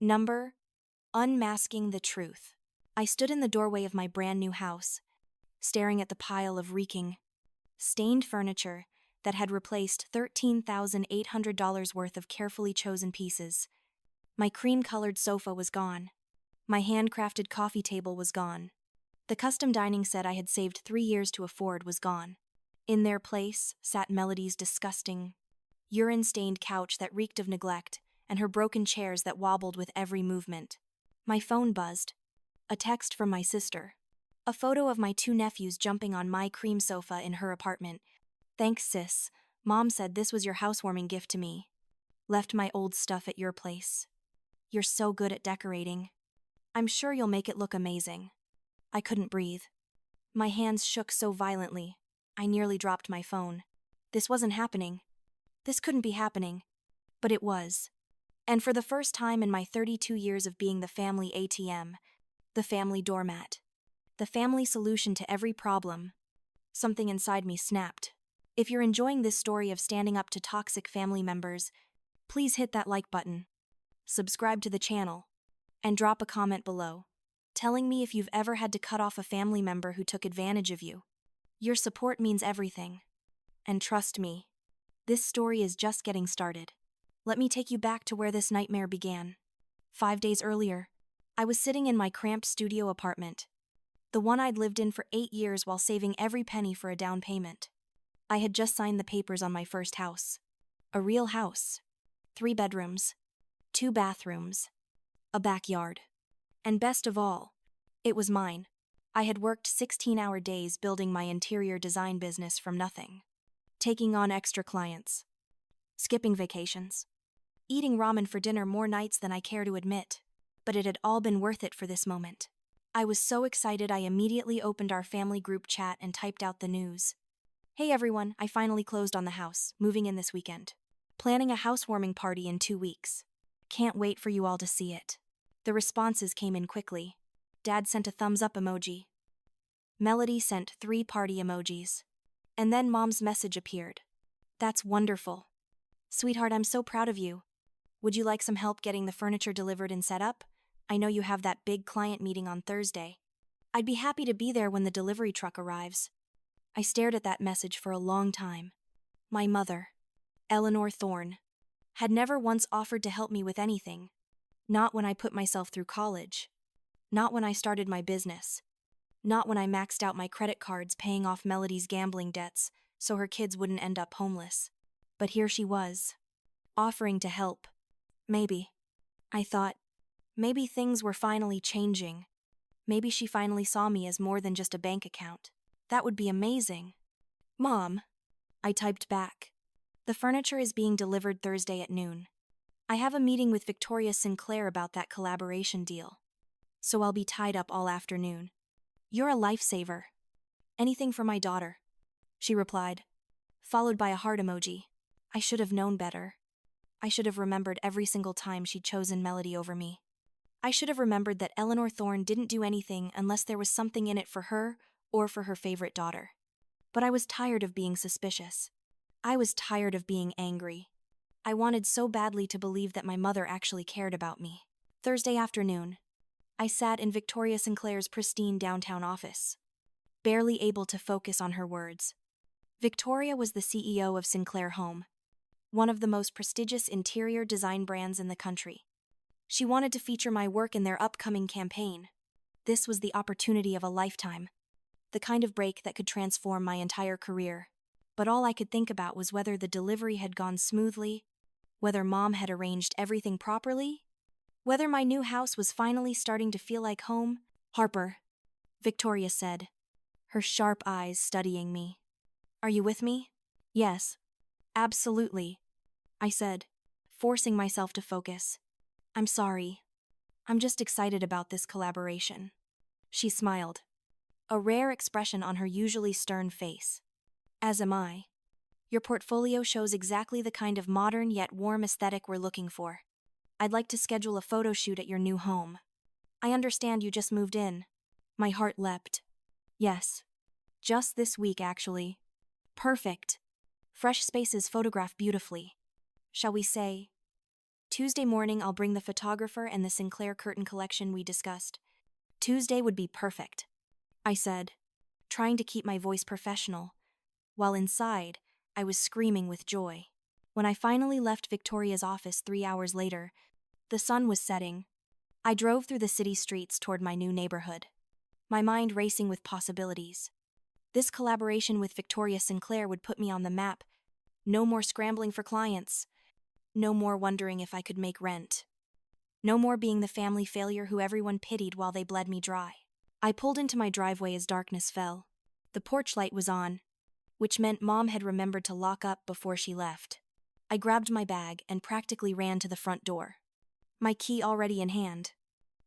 Number: Unmasking the Truth. I stood in the doorway of my brand new house, staring at the pile of reeking, stained furniture that had replaced $13,800 worth of carefully chosen pieces. My cream-colored sofa was gone. My handcrafted coffee table was gone. The custom dining set I had saved 3 years to afford was gone. In their place sat Melody's disgusting, urine-stained couch that reeked of neglect and her broken chairs that wobbled with every movement. My phone buzzed. A text from my sister. A photo of my 2 nephews jumping on my cream sofa in her apartment. "Thanks, sis. Mom said this was your housewarming gift to me. Left my old stuff at your place. You're so good at decorating. I'm sure you'll make it look amazing." I couldn't breathe. My hands shook so violently, I nearly dropped my phone. This wasn't happening. This couldn't be happening. But it was. And for the first time in my 32 years of being the family ATM, the family doormat, the family solution to every problem, something inside me snapped. If you're enjoying this story of standing up to toxic family members, please hit that like button, subscribe to the channel, and drop a comment below, telling me if you've ever had to cut off a family member who took advantage of you. Your support means everything. And trust me, this story is just getting started. Let me take you back to where this nightmare began. 5 days earlier, I was sitting in my cramped studio apartment, the one I'd lived in for 8 years while saving every penny for a down payment. I had just signed the papers on my first house. A real house. 3 bedrooms, 2 bathrooms, a backyard. And best of all, it was mine. I had worked 16-hour days building my interior design business from nothing, taking on extra clients, skipping vacations, eating ramen for dinner more nights than I care to admit, but it had all been worth it for this moment. I was so excited I immediately opened our family group chat and typed out the news. "Hey everyone, I finally closed on the house, moving in this weekend. Planning a housewarming party in 2 weeks. Can't wait for you all to see it." The responses came in quickly. Dad sent a thumbs up emoji. Melody sent 3 party emojis. And then Mom's message appeared. "That's wonderful. Sweetheart, I'm so proud of you. Would you like some help getting the furniture delivered and set up? I know you have that big client meeting on Thursday. I'd be happy to be there when the delivery truck arrives." I stared at that message for a long time. My mother, Eleanor Thorne, had never once offered to help me with anything. Not when I put myself through college. Not when I started my business. Not when I maxed out my credit cards paying off Melody's gambling debts so her kids wouldn't end up homeless. But here she was, offering to help. Maybe. I thought, maybe things were finally changing. Maybe she finally saw me as more than just a bank account. That would be amazing. "Mom," I typed back. "The furniture is being delivered Thursday at noon. I have a meeting with Victoria Sinclair about that collaboration deal, so I'll be tied up all afternoon. You're a lifesaver. Anything for my daughter," she replied, followed by a heart emoji. I should have known better. I should have remembered every single time she'd chosen Melody over me. I should have remembered that Eleanor Thorne didn't do anything unless there was something in it for her or for her favorite daughter. But I was tired of being suspicious. I was tired of being angry. I wanted so badly to believe that my mother actually cared about me. Thursday afternoon, I sat in Victoria Sinclair's pristine downtown office, barely able to focus on her words. Victoria was the CEO of Sinclair Home, one of the most prestigious interior design brands in the country. She wanted to feature my work in their upcoming campaign. This was the opportunity of a lifetime, the kind of break that could transform my entire career. But all I could think about was whether the delivery had gone smoothly, whether Mom had arranged everything properly, whether my new house was finally starting to feel like home. "Harper," Victoria said, her sharp eyes studying me. "Are you with me?" "Yes, absolutely," I said, forcing myself to focus. "I'm sorry. I'm just excited about this collaboration." She smiled, a rare expression on her usually stern face. "As am I. Your portfolio shows exactly the kind of modern yet warm aesthetic we're looking for. I'd like to schedule a photo shoot at your new home. I understand you just moved in." My heart leapt. "Yes. Just this week, actually." "Perfect. Fresh spaces photograph beautifully. Shall we say Tuesday morning, I'll bring the photographer and the Sinclair curtain collection we discussed. Tuesday would be perfect, I said, trying to keep my voice professional, while inside, I was screaming with joy. When I finally left Victoria's office 3 hours later, the sun was setting. I drove through the city streets toward my new neighborhood, my mind racing with possibilities. This collaboration with Victoria Sinclair would put me on the map. No more scrambling for clients. No more wondering if I could make rent. No more being the family failure who everyone pitied while they bled me dry. I pulled into my driveway as darkness fell. The porch light was on, which meant Mom had remembered to lock up before she left. I grabbed my bag and practically ran to the front door, my key already in hand.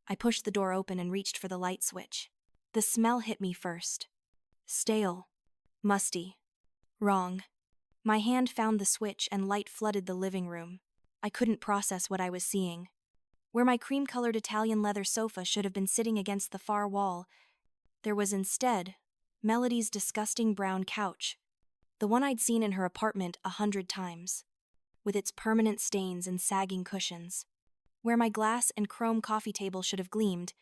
I pushed the door open and reached for the light switch. The smell hit me first. Stale. Musty. Wrong. My hand found the switch and light flooded the living room. I couldn't process what I was seeing. Where my cream-colored Italian leather sofa should have been sitting against the far wall, there was instead Melody's disgusting brown couch, the one I'd seen in her apartment 100 times, with its permanent stains and sagging cushions. Where my glass and chrome coffee table should have gleamed,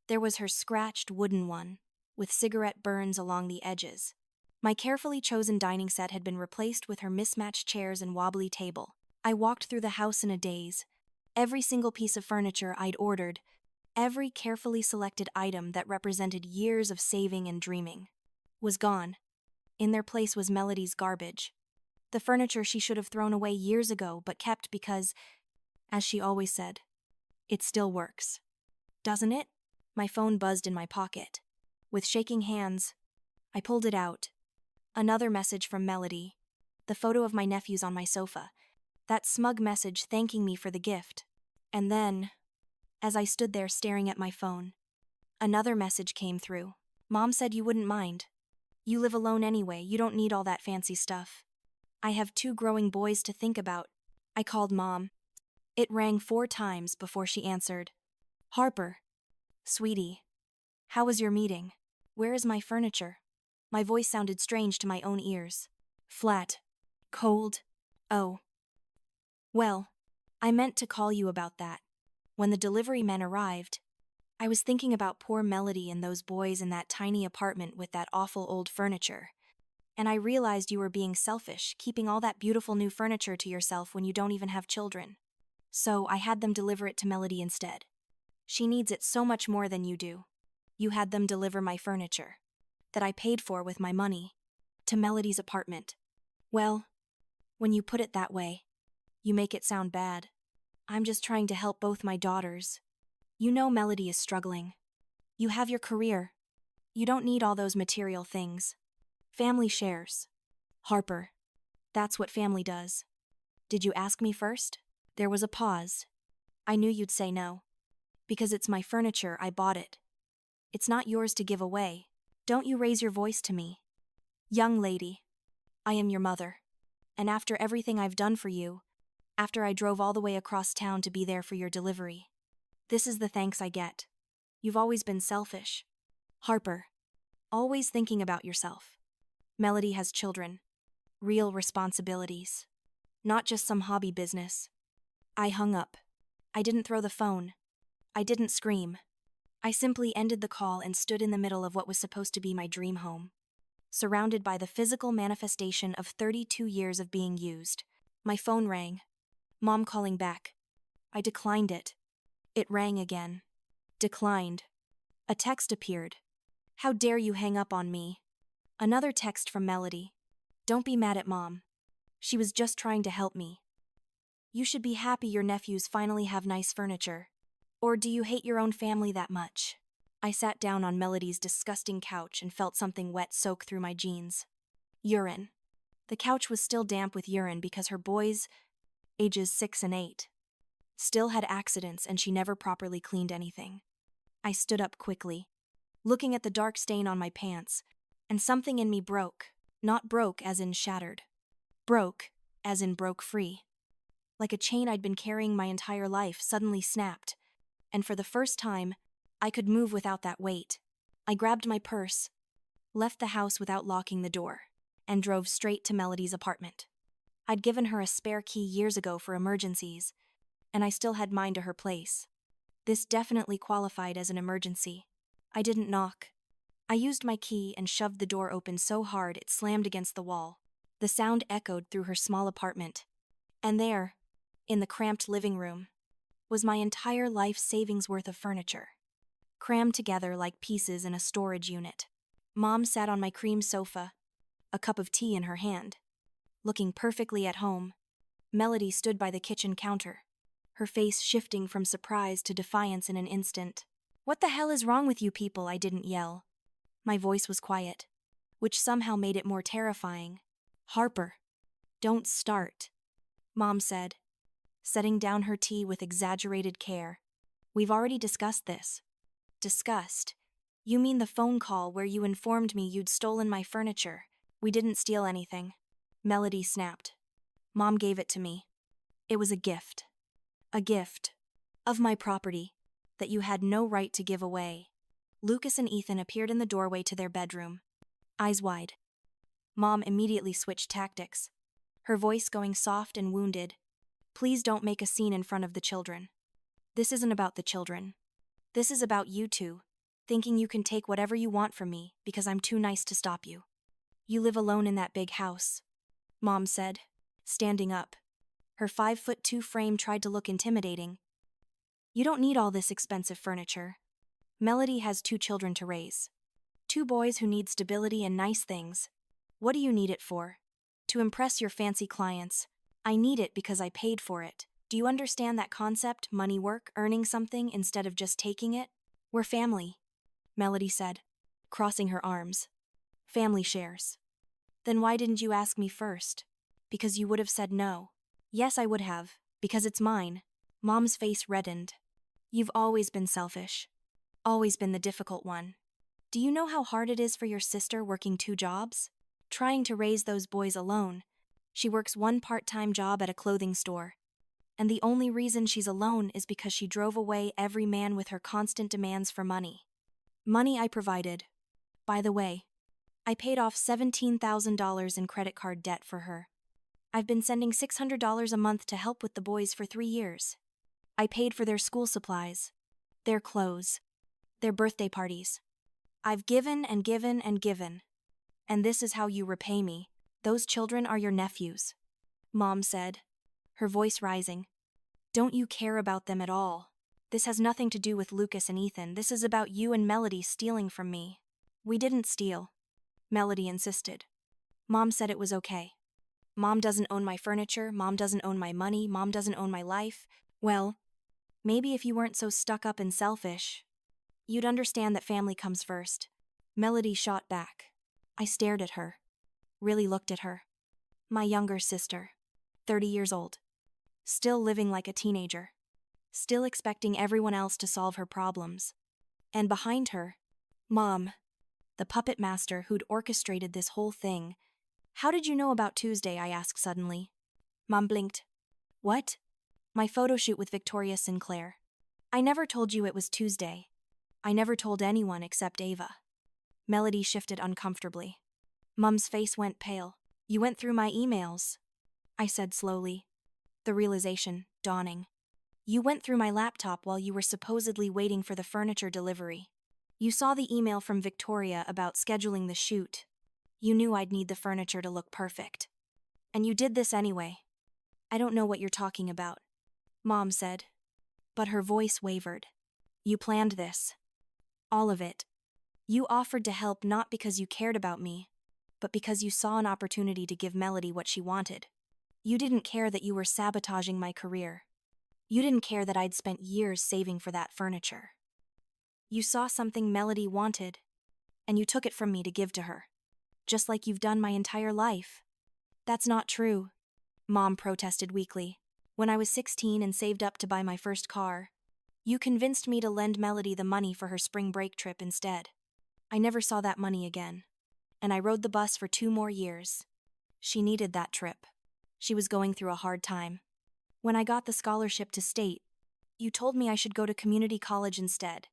there was her scratched wooden one, with cigarette burns along the edges. My carefully chosen dining set had been replaced with her mismatched chairs and wobbly table. I walked through the house in a daze. Every single piece of furniture I'd ordered, every carefully selected item that represented years of saving and dreaming, was gone. In their place was Melody's garbage. The furniture she should have thrown away years ago but kept because, as she always said, it still works. Doesn't it? My phone buzzed in my pocket. With shaking hands, I pulled it out. Another message from Melody. The photo of my nephews on my sofa. That smug message thanking me for the gift. And then, as I stood there staring at my phone, another message came through. Mom said you wouldn't mind. You live alone anyway, you don't need all that fancy stuff. I have 2 growing boys to think about. I called Mom. It rang 4 times before she answered. Harper. Sweetie. How was your meeting? Where is my furniture? My voice sounded strange to my own ears. Flat. Cold. Oh. Well, I meant to call you about that. When the delivery men arrived, I was thinking about poor Melody and those boys in that tiny apartment with that awful old furniture. And I realized you were being selfish, keeping all that beautiful new furniture to yourself when you don't even have children. So I had them deliver it to Melody instead. She needs it so much more than you do. You had them deliver my furniture, that I paid for with my money, to Melody's apartment. Well, when you put it that way, you make it sound bad. I'm just trying to help both my daughters. You know Melody is struggling. You have your career. You don't need all those material things. Family shares. Harper. That's what family does. Did you ask me first? There was a pause. I knew you'd say no. Because it's my furniture, I bought it. It's not yours to give away. Don't you raise your voice to me. Young lady, I am your mother. And after everything I've done for you, after I drove all the way across town to be there for your delivery, this is the thanks I get. You've always been selfish. Harper, always thinking about yourself. Melody has children. Real responsibilities. Not just some hobby business. I hung up. I didn't throw the phone. I didn't scream. I simply ended the call and stood in the middle of what was supposed to be my dream home, surrounded by the physical manifestation of 32 years of being used. My phone rang. Mom calling back. I declined it. It rang again. Declined. A text appeared. How dare you hang up on me? Another text from Melody. Don't be mad at Mom. She was just trying to help me. You should be happy your nephews finally have nice furniture. Or do you hate your own family that much? I sat down on Melody's disgusting couch and felt something wet soak through my jeans. Urine. The couch was still damp with urine because her boys, ages 6 and 8, still had accidents and she never properly cleaned anything. I stood up quickly, looking at the dark stain on my pants, and something in me broke. Not broke as in shattered. Broke as in broke free. Like a chain I'd been carrying my entire life suddenly snapped, and for the first time, I could move without that weight. I grabbed my purse, left the house without locking the door, and drove straight to Melody's apartment. I'd given her a spare key years ago for emergencies, and I still had mine to her place. This definitely qualified as an emergency. I didn't knock. I used my key and shoved the door open so hard it slammed against the wall. The sound echoed through her small apartment. And there, in the cramped living room, was my entire life savings worth of furniture, crammed together like pieces in a storage unit. Mom sat on my cream sofa, a cup of tea in her hand, looking perfectly at home. Melody stood by the kitchen counter, her face shifting from surprise to defiance in an instant. "What the hell is wrong with you people?" I didn't yell. My voice was quiet, which somehow made it more terrifying. "Harper, don't start," Mom said, setting down her tea with exaggerated care. "We've already discussed this." "Discussed? You mean the phone call where you informed me you'd stolen my furniture?" "We didn't steal anything," Melody snapped. "Mom gave it to me. It was a gift. A gift of my property that you had no right to give away." Lucas and Ethan appeared in the doorway to their bedroom, eyes wide. Mom immediately switched tactics, her voice going soft and wounded. "Please don't make a scene in front of the children. This isn't about the children. This is about you two, thinking you can take whatever you want from me because I'm too nice to stop you. You live alone in that big house," Mom said, standing up. Her 5'2" frame tried to look intimidating. "You don't need all this expensive furniture. Melody has 2 children to raise. 2 boys who need stability and nice things. What do you need it for? To impress your fancy clients. I need it because I paid for it. Do you understand that concept, money work, earning something instead of just taking it? We're family," Melody said, crossing her arms. "Family shares." "Then why didn't you ask me first?" "Because you would have said no." "Yes, I would have, because it's mine." Mom's face reddened. "You've always been selfish. Always been the difficult one. Do you know how hard it is for your sister working 2 jobs? Trying to raise those boys alone. She works 1 part-time job at a clothing store. And the only reason she's alone is because she drove away every man with her constant demands for money. Money I provided. By the way, I paid off $17,000 in credit card debt for her. I've been sending $600 a month to help with the boys for 3 years. I paid for their school supplies, their clothes, their birthday parties. I've given and given and given. And this is how you repay me. Those children are your nephews," Mom said, her voice rising. "Don't you care about them at all? This has nothing to do with Lucas and Ethan. This is about you and Melody stealing from me." "We didn't steal," Melody insisted. "Mom said it was okay. Mom doesn't own my furniture, Mom doesn't own my money, Mom doesn't own my life. Well, maybe if you weren't so stuck up and selfish, you'd understand that family comes first." Melody shot back. I stared at her, really looked at her. My younger sister, 30 years old, still living like a teenager, still expecting everyone else to solve her problems. And behind her, Mom, the puppet master who'd orchestrated this whole thing. "How did you know about Tuesday?" I asked suddenly. Mom blinked. "What?" "My photo shoot with Victoria Sinclair. I never told you it was Tuesday. I never told anyone except Ava." Melody shifted uncomfortably. Mom's face went pale. "You went through my emails," I said slowly, the realization dawning. "You went through my laptop while you were supposedly waiting for the furniture delivery. You saw the email from Victoria about scheduling the shoot. You knew I'd need the furniture to look perfect. And you did this anyway." "I don't know what you're talking about," Mom said, but her voice wavered. "You planned this. All of it. You offered to help not because you cared about me, but because you saw an opportunity to give Melody what she wanted. You didn't care that you were sabotaging my career. You didn't care that I'd spent years saving for that furniture. You saw something Melody wanted, and you took it from me to give to her. Just like you've done my entire life." "That's not true," Mom protested weakly. "When I was 16 and saved up to buy my first car, you convinced me to lend Melody the money for her spring break trip instead. I never saw that money again. And I rode the bus for 2 more years. She needed that trip. She was going through a hard time. When I got the scholarship to state, you told me I should go to community college instead,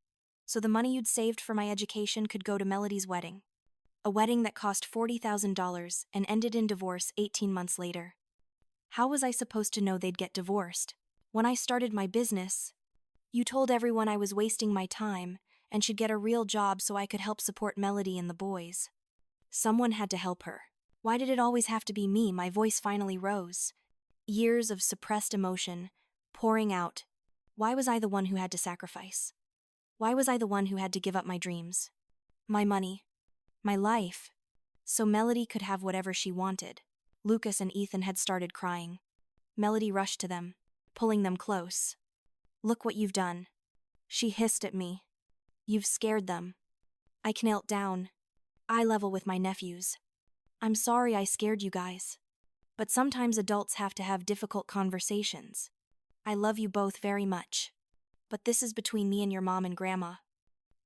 so the money you'd saved for my education could go to Melody's wedding. A wedding that cost $40,000 and ended in divorce 18 months later. How was I supposed to know they'd get divorced? When I started my business, you told everyone I was wasting my time and should get a real job so I could help support Melody and the boys. Someone had to help her. Why did it always have to be me? My voice finally rose. Years of suppressed emotion, pouring out. Why was I the one who had to sacrifice? Why was I the one who had to give up my dreams? My money. My life. So Melody could have whatever she wanted. Lucas and Ethan had started crying. Melody rushed to them, pulling them close. Look what you've done. She hissed at me. You've scared them. I knelt down, eye level with my nephews. I'm sorry I scared you guys. But sometimes adults have to have difficult conversations. I love you both very much. But this is between me and your mom and grandma.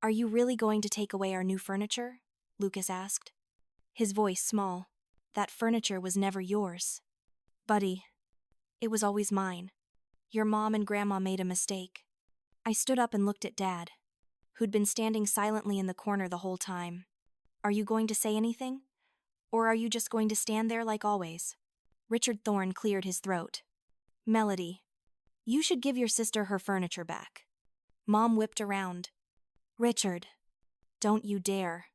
Are you really going to take away our new furniture? Lucas asked. His voice small. That furniture was never yours. Buddy, it was always mine. Your mom and grandma made a mistake. I stood up and looked at Dad, who'd been standing silently in the corner the whole time. Are you going to say anything? Or are you just going to stand there like always? Richard Thorne cleared his throat. Melody, you should give your sister her furniture back. Mom whipped around. Richard, don't you dare.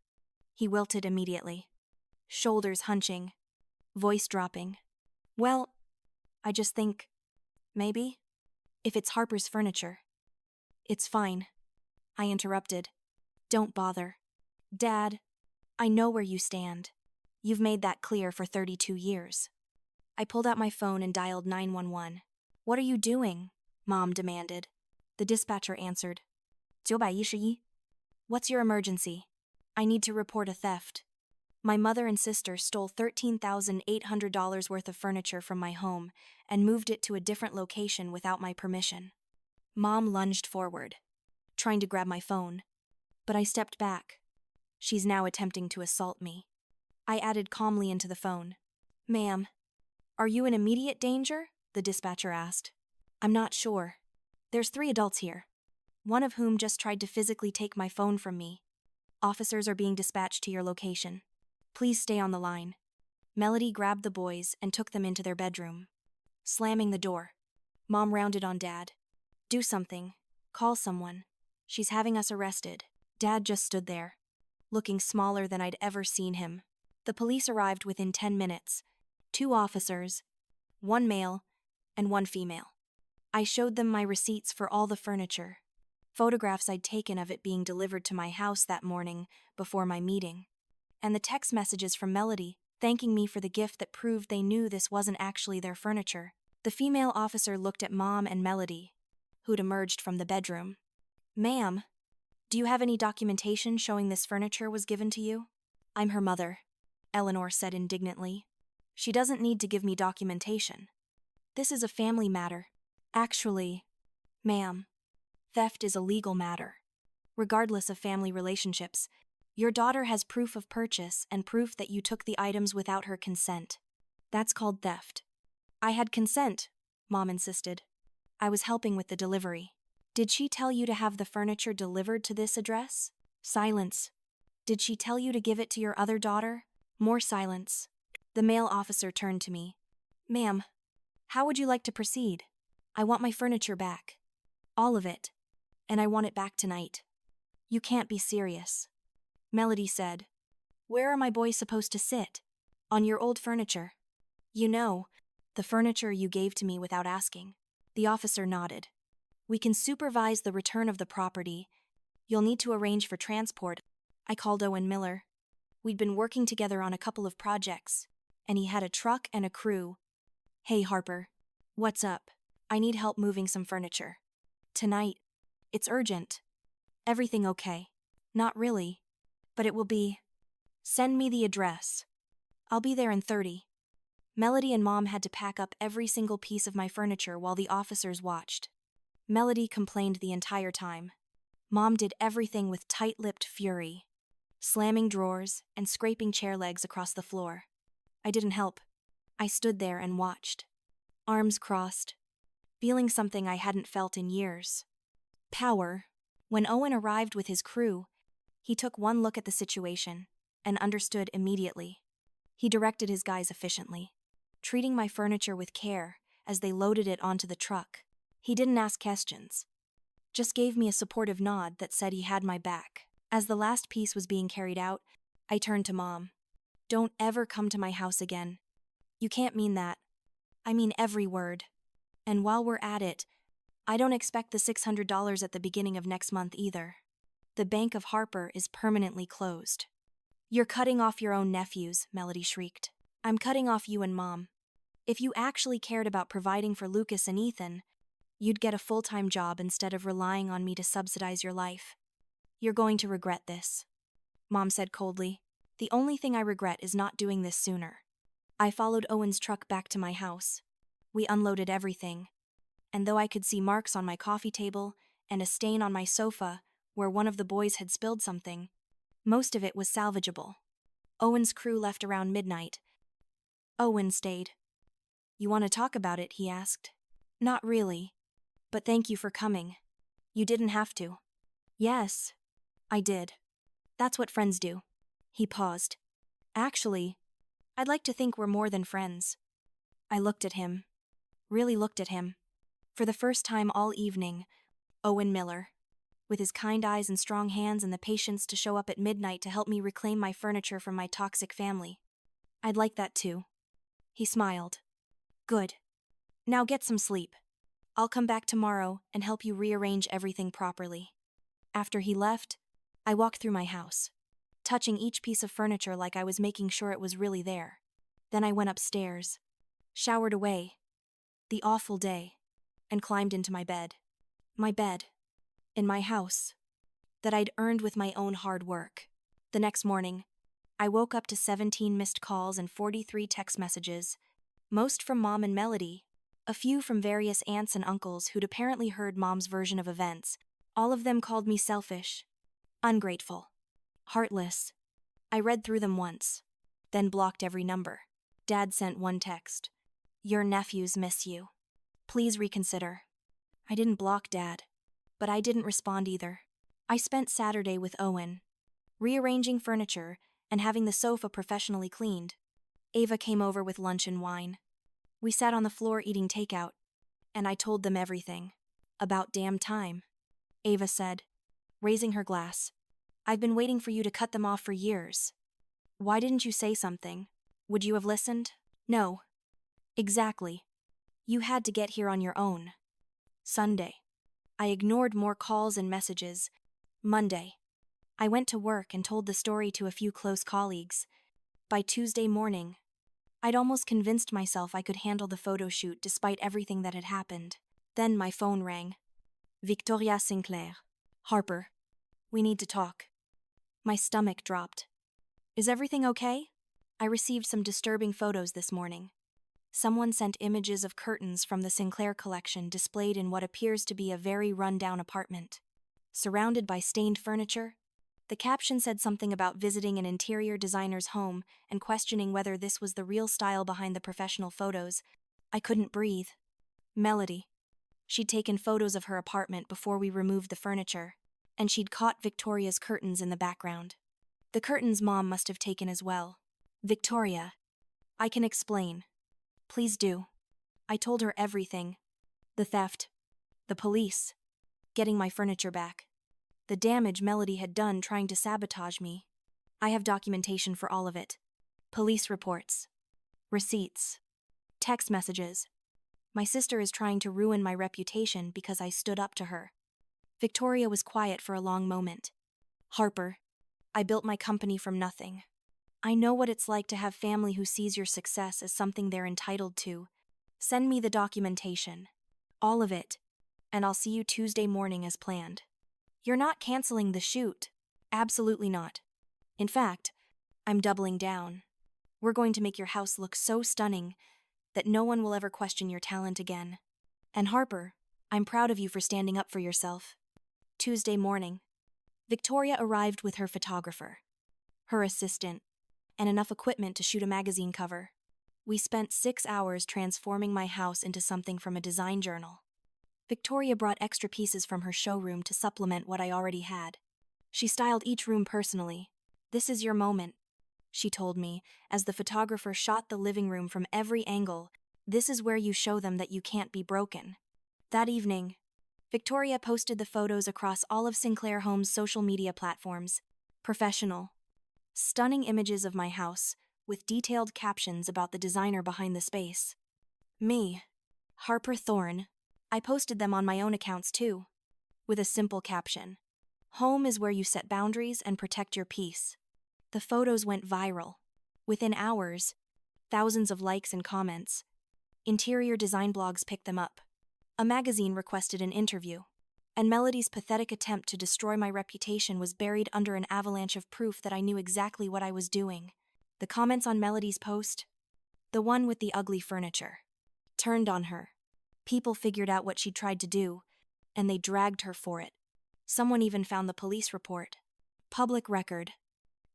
He wilted immediately. Shoulders hunching, voice dropping. Well, I just think, maybe, if it's Harper's furniture. It's fine. I interrupted. Don't bother. Dad, I know where you stand. You've made that clear for 32 years. I pulled out my phone and dialed 911. What are you doing? Mom demanded. The dispatcher answered. 911. What's your emergency? I need to report a theft. My mother and sister stole $13,800 worth of furniture from my home and moved it to a different location without my permission. Mom lunged forward, trying to grab my phone, but I stepped back. She's now attempting to assault me. I added calmly into the phone. Ma'am, are you in immediate danger? The dispatcher asked. I'm not sure. There's 3 adults here, one of whom just tried to physically take my phone from me. Officers are being dispatched to your location. Please stay on the line. Melody grabbed the boys and took them into their bedroom. Slamming the door, Mom rounded on Dad. Do something. Call someone. She's having us arrested. Dad just stood there, looking smaller than I'd ever seen him. The police arrived within 10 minutes. 2 officers, 1 male and 1 female. I showed them my receipts for all the furniture, photographs I'd taken of it being delivered to my house that morning before my meeting, and the text messages from Melody thanking me for the gift that proved they knew this wasn't actually their furniture. The female officer looked at Mom and Melody, who'd emerged from the bedroom. Ma'am, do you have any documentation showing this furniture was given to you? I'm her mother, Eleanor said indignantly. She doesn't need to give me documentation. This is a family matter. Actually, ma'am, theft is a legal matter. Regardless of family relationships, your daughter has proof of purchase and proof that you took the items without her consent. That's called theft. I had consent, Mom insisted. I was helping with the delivery. Did she tell you to have the furniture delivered to this address? Silence. Did she tell you to give it to your other daughter? More silence. The male officer turned to me. Ma'am, how would you like to proceed? I want my furniture back. All of it. And I want it back tonight. You can't be serious. Melody said. Where are my boys supposed to sit? On your old furniture. You know, the furniture you gave to me without asking. The officer nodded. We can supervise the return of the property. You'll need to arrange for transport. I called Owen Miller. We'd been working together on a couple of projects, and he had a truck and a crew. Hey Harper, what's up? I need help moving some furniture. Tonight. It's urgent. Everything okay? Not really. But it will be. Send me the address. I'll be there in 30. Melody and Mom had to pack up every single piece of my furniture while the officers watched. Melody complained the entire time. Mom did everything with tight-lipped fury, slamming drawers and scraping chair legs across the floor. I didn't help. I stood there and watched, arms crossed, feeling something I hadn't felt in years. Power. When Owen arrived with his crew, he took one look at the situation and understood immediately. He directed his guys efficiently, treating my furniture with care as they loaded it onto the truck. He didn't ask questions, just gave me a supportive nod that said he had my back. As the last piece was being carried out, I turned to Mom. Don't ever come to my house again. You can't mean that. I mean every word. And while we're at it, I don't expect the $600 at the beginning of next month either. The Bank of Harper is permanently closed. You're cutting off your own nephews, Melody shrieked. I'm cutting off you and Mom. If you actually cared about providing for Lucas and Ethan, you'd get a full-time job instead of relying on me to subsidize your life. You're going to regret this, Mom said coldly. The only thing I regret is not doing this sooner. I followed Owen's truck back to my house. We unloaded everything, and though I could see marks on my coffee table and a stain on my sofa where one of the boys had spilled something, most of it was salvageable. Owen's crew left around midnight. Owen stayed. You want to talk about it? He asked. Not really, but thank you for coming. You didn't have to. Yes, I did. That's what friends do. He paused. Actually, I'd like to think we're more than friends. I looked at him. Really looked at him. For the first time all evening, Owen Miller, with his kind eyes and strong hands and the patience to show up at midnight to help me reclaim my furniture from my toxic family. I'd like that too. He smiled. Good. Now get some sleep. I'll come back tomorrow and help you rearrange everything properly. After he left, I walked through my house, touching each piece of furniture like I was making sure it was really there. Then I went upstairs, showered away the awful day, and climbed into my bed. My bed, in my house, that I'd earned with my own hard work. The next morning, I woke up to 17 missed calls and 43 text messages, most from Mom and Melody, a few from various aunts and uncles who'd apparently heard Mom's version of events. All of them called me selfish, ungrateful, heartless. I read through them once, then blocked every number. Dad sent one text. Your nephews miss you. Please reconsider. I didn't block Dad, but I didn't respond either. I spent Saturday with Owen, rearranging furniture and having the sofa professionally cleaned. Ava came over with lunch and wine. We sat on the floor eating takeout, and I told them everything. About damn time, Ava said, raising her glass. I've been waiting for you to cut them off for years. Why didn't you say something? Would you have listened? No. Exactly. You had to get here on your own. Sunday, I ignored more calls and messages. Monday, I went to work and told the story to a few close colleagues. By Tuesday morning, I'd almost convinced myself I could handle the photo shoot despite everything that had happened. Then my phone rang. Victoria Sinclair. Harper, we need to talk. My stomach dropped. Is everything okay? I received some disturbing photos this morning. Someone sent images of curtains from the Sinclair collection displayed in what appears to be a very run-down apartment. Surrounded by stained furniture, the caption said something about visiting an interior designer's home and questioning whether this was the real style behind the professional photos. I couldn't breathe. Melody. She'd taken photos of her apartment before we removed the furniture, and she'd caught Victoria's curtains in the background. The curtains Mom must have taken as well. Victoria. I can explain. Please do. I told her everything. The theft. The police. Getting my furniture back. The damage Melody had done trying to sabotage me. I have documentation for all of it. Police reports. Receipts. Text messages. My sister is trying to ruin my reputation because I stood up to her. Victoria was quiet for a long moment. Harper, I built my company from nothing. I know what it's like to have family who sees your success as something they're entitled to. Send me the documentation. All of it. And I'll see you Tuesday morning as planned. You're not canceling the shoot. Absolutely not. In fact, I'm doubling down. We're going to make your house look so stunning that no one will ever question your talent again. And Harper, I'm proud of you for standing up for yourself. Tuesday morning, Victoria arrived with her photographer, her assistant, and enough equipment to shoot a magazine cover. We spent 6 hours transforming my house into something from a design journal. Victoria brought extra pieces from her showroom to supplement what I already had. She styled each room personally. This is your moment, she told me, as the photographer shot the living room from every angle. This is where you show them that you can't be broken. That evening, Victoria posted the photos across all of Sinclair Homes' social media platforms. Professional. Stunning images of my house, with detailed captions about the designer behind the space. Me, Harper Thorne. I posted them on my own accounts too, with a simple caption. Home is where you set boundaries and protect your peace. The photos went viral. Within hours, thousands of likes and comments. Interior design blogs picked them up. A magazine requested an interview. And Melody's pathetic attempt to destroy my reputation was buried under an avalanche of proof that I knew exactly what I was doing. The comments on Melody's post, the one with the ugly furniture, turned on her. People figured out what she'd tried to do, and they dragged her for it. Someone even found the police report. Public record,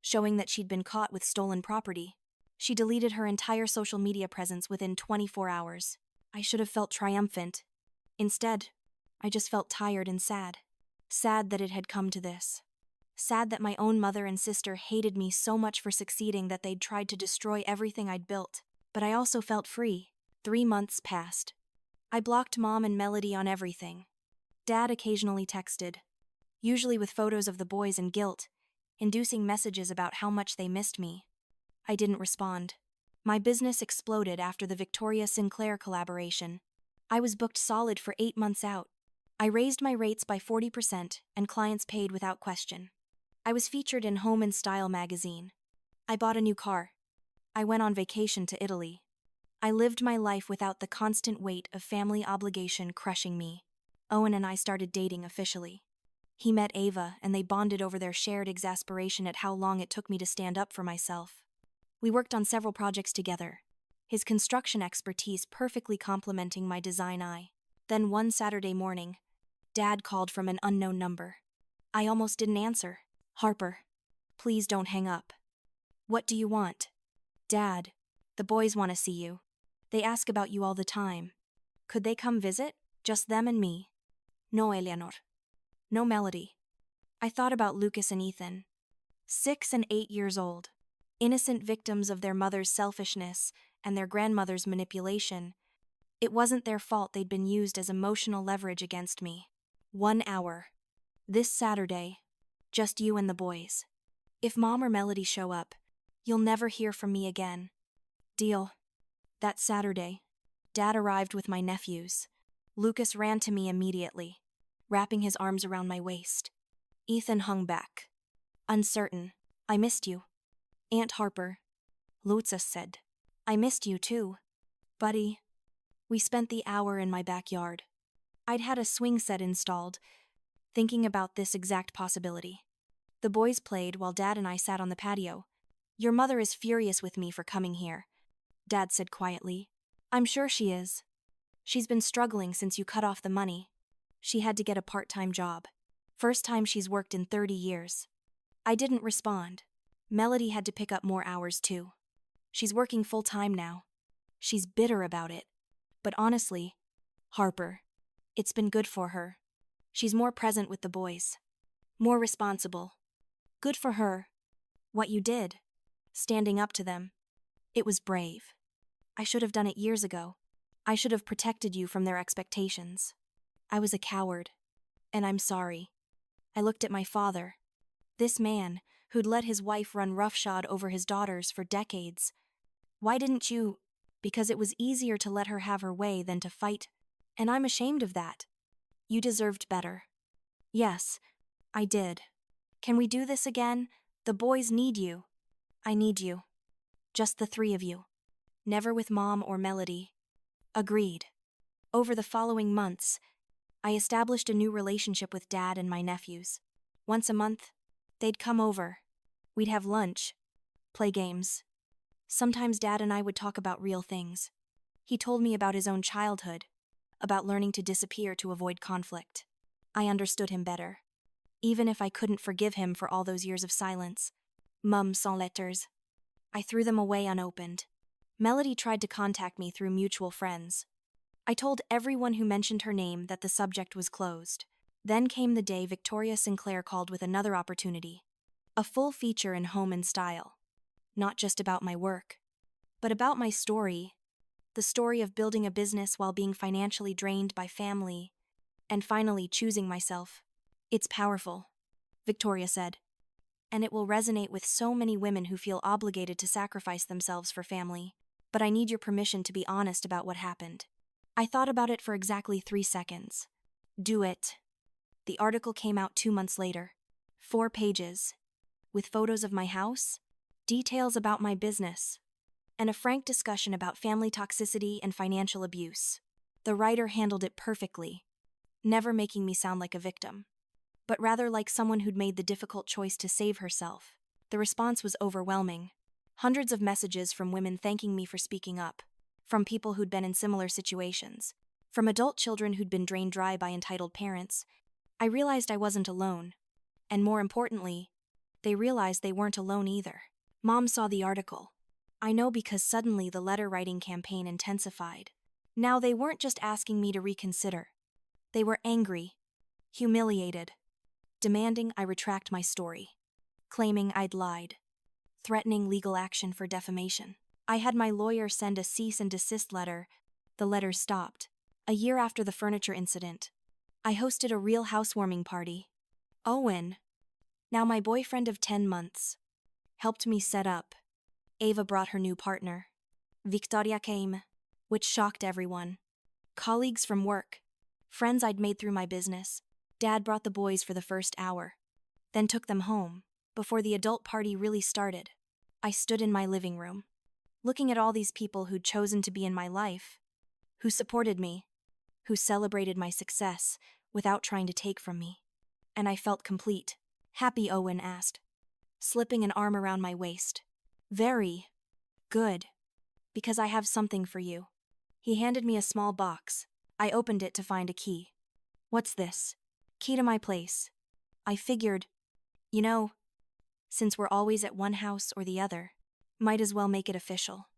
showing that she'd been caught with stolen property. She deleted her entire social media presence within 24 hours. I should have felt triumphant. Instead, I just felt tired and sad. Sad that it had come to this. Sad that my own mother and sister hated me so much for succeeding that they'd tried to destroy everything I'd built. But I also felt free. 3 months passed. I blocked Mom and Melody on everything. Dad occasionally texted, usually with photos of the boys and guilt, inducing messages about how much they missed me. I didn't respond. My business exploded after the Victoria Sinclair collaboration. I was booked solid for 8 months out. I raised my rates by 40% and clients paid without question. I was featured in Home & Style magazine. I bought a new car. I went on vacation to Italy. I lived my life without the constant weight of family obligation crushing me. Owen and I started dating officially. He met Ava and they bonded over their shared exasperation at how long it took me to stand up for myself. We worked on several projects together, his construction expertise perfectly complementing my design eye. Then one Saturday morning, Dad called from an unknown number. I almost didn't answer. Harper, please don't hang up. What do you want? Dad, the boys want to see you. They ask about you all the time. Could they come visit? Just them and me. No, Eleanor. No, Melody. I thought about Lucas and Ethan. 6 and 8 years old. Innocent victims of their mother's selfishness and their grandmother's manipulation. It wasn't their fault they'd been used as emotional leverage against me. 1 hour. This Saturday. Just you and the boys. If Mom or Melody show up, you'll never hear from me again. Deal. That Saturday, Dad arrived with my nephews. Lucas ran to me immediately, wrapping his arms around my waist. Ethan hung back, uncertain. I missed you. Aunt Harper. Lutza said. I missed you too. Buddy. We spent the hour in my backyard. I'd had a swing set installed, thinking about this exact possibility. The boys played while Dad and I sat on the patio. Your mother is furious with me for coming here, Dad said quietly. I'm sure she is. She's been struggling since you cut off the money. She had to get a part-time job. First time she's worked in 30 years. I didn't respond. Melody had to pick up more hours too. She's working full-time now. She's bitter about it. But honestly, Harper, it's been good for her. She's more present with the boys. More responsible. Good for her. What you did. Standing up to them. It was brave. I should have done it years ago. I should have protected you from their expectations. I was a coward. And I'm sorry. I looked at my father. This man, who'd let his wife run roughshod over his daughters for decades. Why didn't you? Because it was easier to let her have her way than to fight. And I'm ashamed of that. You deserved better. Yes, I did. Can we do this again? The boys need you. I need you. Just the 3 of you. Never with Mom or Melody. Agreed. Over the following months, I established a new relationship with Dad and my nephews. Once a month, they'd come over. We'd have lunch, play games. Sometimes Dad and I would talk about real things. He told me about his own childhood, about learning to disappear to avoid conflict. I understood him better, even if I couldn't forgive him for all those years of silence. Mum sans letters. I threw them away unopened. Melody tried to contact me through mutual friends. I told everyone who mentioned her name that the subject was closed. Then came the day Victoria Sinclair called with another opportunity. A full feature in Home & Style. Not just about my work, but about my story, the story of building a business while being financially drained by family, and finally choosing myself. It's powerful, Victoria said, and it will resonate with so many women who feel obligated to sacrifice themselves for family. But I need your permission to be honest about what happened. I thought about it for exactly 3 seconds. Do it. The article came out 2 months later. 4 pages. With photos of my house, details about my business, and a frank discussion about family toxicity and financial abuse. The writer handled it perfectly, never making me sound like a victim, but rather like someone who'd made the difficult choice to save herself. The response was overwhelming. Hundreds of messages from women thanking me for speaking up, from people who'd been in similar situations, from adult children who'd been drained dry by entitled parents. I realized I wasn't alone, and more importantly, they realized they weren't alone either. Mom saw the article. I know because suddenly the letter-writing campaign intensified. Now they weren't just asking me to reconsider. They were angry, humiliated, demanding I retract my story, claiming I'd lied, threatening legal action for defamation. I had my lawyer send a cease and desist letter. The letter stopped. A year after the furniture incident, I hosted a real housewarming party. Owen, now my boyfriend of 10 months, helped me set up. Ava brought her new partner. Victoria came, which shocked everyone. Colleagues from work, friends I'd made through my business. Dad brought the boys for the first hour, then took them home. Before the adult party really started, I stood in my living room, looking at all these people who'd chosen to be in my life, who supported me, who celebrated my success without trying to take from me. And I felt complete. Happy, Owen asked, slipping an arm around my waist. Very good, because I have something for you. He handed me a small box. I opened it to find a key. What's this? Key to my place. I figured, since we're always at one house or the other, might as well make it official.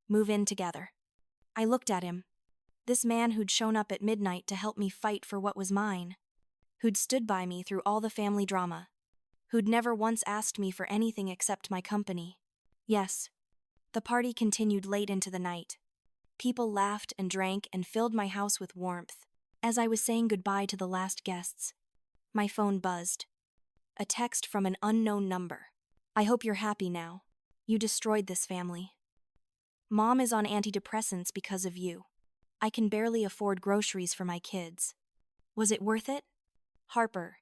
Move in together. I looked at him. This man who'd shown up at midnight to help me fight for what was mine, who'd stood by me through all the family drama, who'd never once asked me for anything except my company. Yes, the party continued late into the night. People laughed and drank and filled my house with warmth. As I was saying goodbye to the last guests, my phone buzzed. A text from an unknown number. I hope you're happy now. You destroyed this family. Mom is on antidepressants because of you. I can barely afford groceries for my kids. Was it worth it? Harper.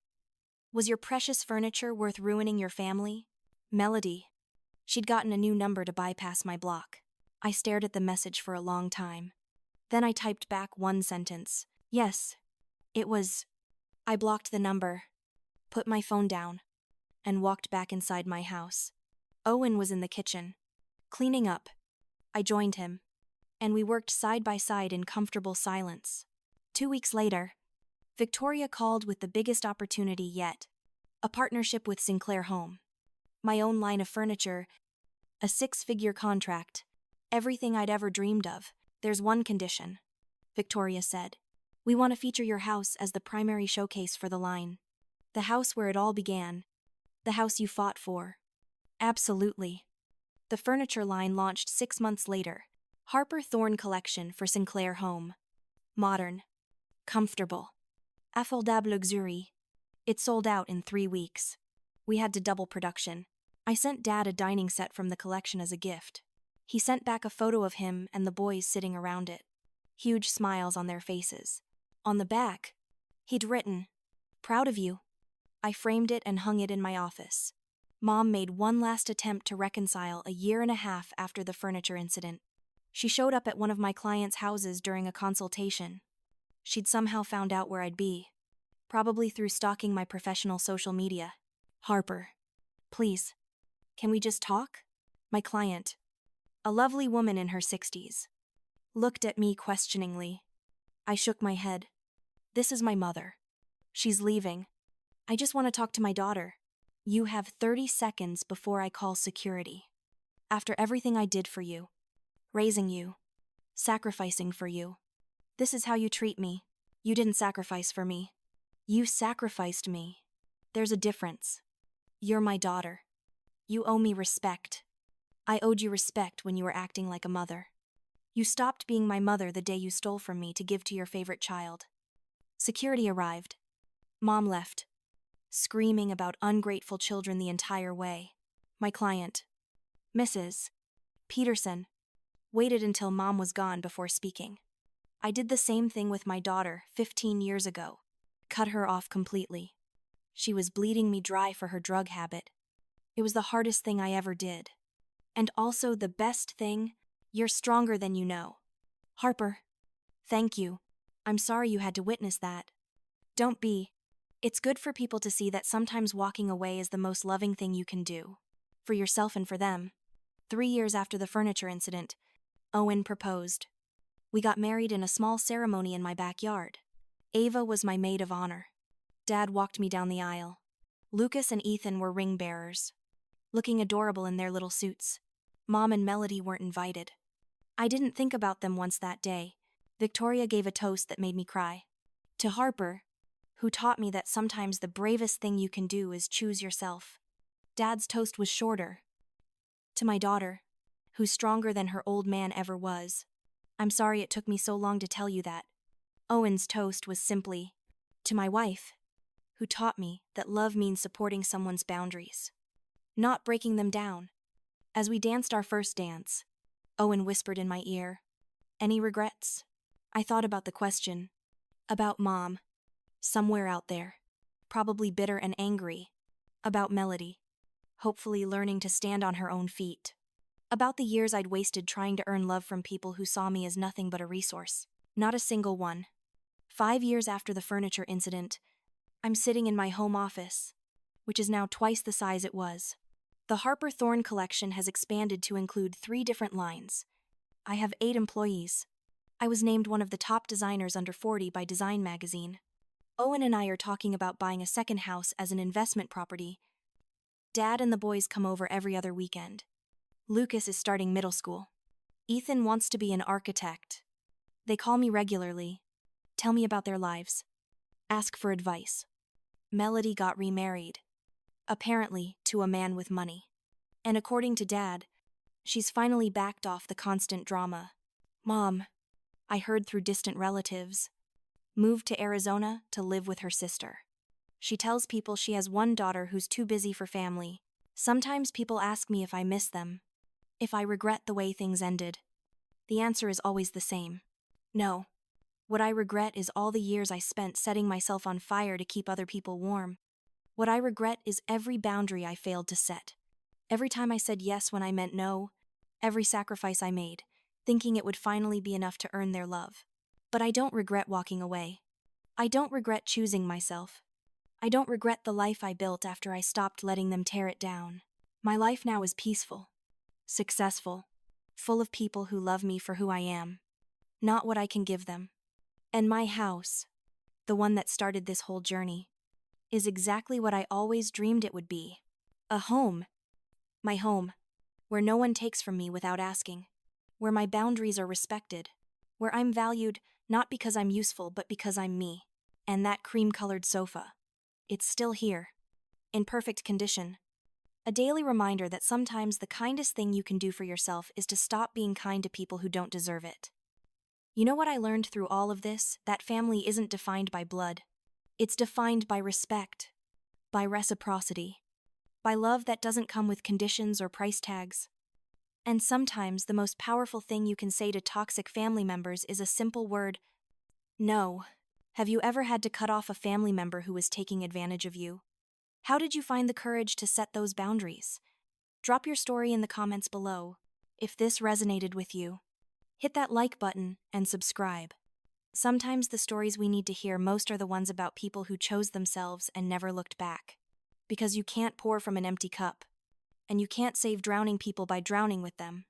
Was your precious furniture worth ruining your family? Melody. She'd gotten a new number to bypass my block. I stared at the message for a long time. Then I typed back one sentence. Yes, it was. I blocked the number, put my phone down, and walked back inside my house. Owen was in the kitchen, cleaning up. I joined him, and we worked side by side in comfortable silence. 2 weeks later, Victoria called with the biggest opportunity yet, a partnership with Sinclair Home. My own line of furniture, a 6-figure contract, everything I'd ever dreamed of. There's one condition, Victoria said. We want to feature your house as the primary showcase for the line. The house where it all began. The house you fought for. Absolutely. The furniture line launched 6 months later. Harper Thorne Collection for Sinclair Home. Modern. Comfortable. Affordable luxury. It sold out in 3 weeks. We had to double production. I sent Dad a dining set from the collection as a gift. He sent back a photo of him and the boys sitting around it. Huge smiles on their faces. On the back, he'd written, "Proud of you." I framed it and hung it in my office. Mom made one last attempt to reconcile a year and a half after the furniture incident. She showed up at one of my clients' houses during a consultation. She'd somehow found out where I'd be, probably through stalking my professional social media. Harper, please, can we just talk? My client, a lovely woman in her 60s, looked at me questioningly. I shook my head. This is my mother. She's leaving. I just want to talk to my daughter. You have 30 seconds before I call security. After everything I did for you, raising you, sacrificing for you, this is how you treat me. You didn't sacrifice for me. You sacrificed me. There's a difference. You're my daughter. You owe me respect. I owed you respect when you were acting like a mother. You stopped being my mother the day you stole from me to give to your favorite child. Security arrived. Mom left, screaming about ungrateful children the entire way. My client, Mrs. Peterson, waited until Mom was gone before speaking. I did the same thing with my daughter 15 years ago. Cut her off completely. She was bleeding me dry for her drug habit. It was the hardest thing I ever did. And also the best thing, you're stronger than you know. Harper, thank you. I'm sorry you had to witness that. Don't be. It's good for people to see that sometimes walking away is the most loving thing you can do. For yourself and for them. 3 years after the furniture incident, Owen proposed. We got married in a small ceremony in my backyard. Ava was my maid of honor. Dad walked me down the aisle. Lucas and Ethan were ring bearers, looking adorable in their little suits. Mom and Melody weren't invited. I didn't think about them once that day. Victoria gave a toast that made me cry. To Harper, who taught me that sometimes the bravest thing you can do is choose yourself. Dad's toast was shorter. To my daughter, who's stronger than her old man ever was. I'm sorry it took me so long to tell you that. Owen's toast was simply, to my wife, who taught me that love means supporting someone's boundaries, not breaking them down. As we danced our first dance, Owen whispered in my ear, "Any regrets?" I thought about the question. About Mom, somewhere out there, probably bitter and angry. About Melody, hopefully learning to stand on her own feet. About the years I'd wasted trying to earn love from people who saw me as nothing but a resource. Not a single one. 5 years after the furniture incident, I'm sitting in my home office, which is now twice the size it was. The Harper Thorne collection has expanded to include 3 different lines. I have 8 employees. I was named one of the top designers under 40 by Design Magazine. Owen and I are talking about buying a second house as an investment property. Dad and the boys come over every other weekend. Lucas is starting middle school. Ethan wants to be an architect. They call me regularly, tell me about their lives, ask for advice. Melody got remarried, apparently to a man with money. And according to Dad, she's finally backed off the constant drama. Mom, I heard through distant relatives, moved to Arizona to live with her sister. She tells people she has one daughter who's too busy for family. Sometimes people ask me if I miss them, if I regret the way things ended. The answer is always the same. No. What I regret is all the years I spent setting myself on fire to keep other people warm. What I regret is every boundary I failed to set. Every time I said yes when I meant no. Every sacrifice I made, thinking it would finally be enough to earn their love. But I don't regret walking away. I don't regret choosing myself. I don't regret the life I built after I stopped letting them tear it down. My life now is peaceful, successful, full of people who love me for who I am, not what I can give them. And my house, the one that started this whole journey, is exactly what I always dreamed it would be. A home. My home, where no one takes from me without asking, where my boundaries are respected, where I'm valued not because I'm useful but because I'm me. And that cream-colored sofa, it's still here, in perfect condition. A daily reminder that sometimes the kindest thing you can do for yourself is to stop being kind to people who don't deserve it. You know what I learned through all of this? That family isn't defined by blood. It's defined by respect, by reciprocity, by love that doesn't come with conditions or price tags. And sometimes the most powerful thing you can say to toxic family members is a simple word: no. Have you ever had to cut off a family member who was taking advantage of you? How did you find the courage to set those boundaries? Drop your story in the comments below. If this resonated with you, hit that like button and subscribe. Sometimes the stories we need to hear most are the ones about people who chose themselves and never looked back. Because you can't pour from an empty cup, and you can't save drowning people by drowning with them.